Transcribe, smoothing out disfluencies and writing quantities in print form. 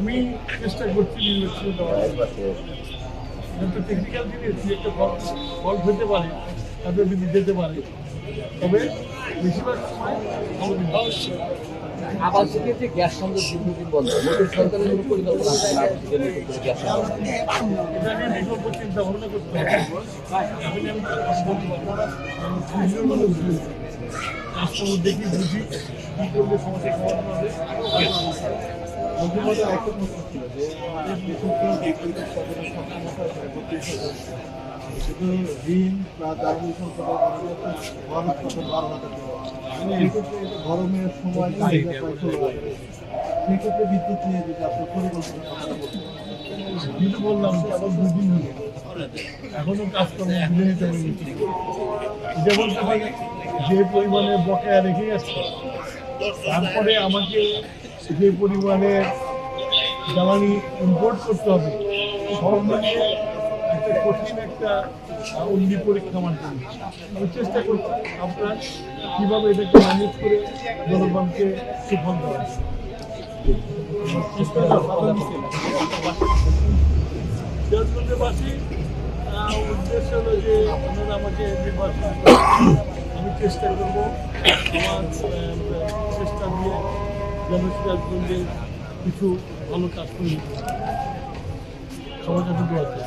আমি চেষ্টা করছি নির্বাচন দেওয়ার কিন্তু টেকনিক্যাল জিনিস একটা ফল হতে পারে তাদের বিরুদ্ধে যেতে পারে তবে বেশিরভাগ সময় অবশ্যই আবাস থেকে যে গ্যাস সংযোগ দীর্ঘদিন বন্ধ মোদী সরকারের কোনো পরিকল্পনা আছে না গ্যাস সংযোগ এটা নিয়ে বিকল্প চিন্তা ভাবনা করতে হবে রাষ্ট্রপতি দেখি বুঝি কী করলে সমস্যা সমাধান হবে মন্ত্রিমণ্ডলের একটা প্রশ্ন ছিল যে শুধু ঋণ বা জ্বালানি সম্পদের ঘর উৎপাদন 12,000 দেওয়া সেক্ষেত্রে এটা গরমের সময় সেক্ষেত্রে বিদ্যুৎ নিয়ে যদি আপনার পরিকল্পনা কিন্তু বললাম যে আবার 2 দিন হলো এখনো কাজকর্ম বুঝে নিতে পারিনি এটা বলতে পারি যে পরিমাণে বকেয়া রেখে গেছে তারপরে আমাকে যে পরিমাণে জ্বালানি ইম্পোর্ট করতে হবে সব মিলিয়ে একটা কঠিন একটা অগ্নি পরীক্ষা আমার জন্য আমি চেষ্টা করছি আপনার কীভাবে এটাকে ম্যানেজ করে জনগণকে সুফল দেওয়া সিরাজগঞ্জবাসী উদ্দেশ্য হলো যে আপনারা আমাকে নির্বাচন আমি চেষ্টা করবো আমার চেষ্টা দিয়ে যেন সিরাজগঞ্জে কিছু ভালো কাজ করি সবার কাছে দোয়া চাই।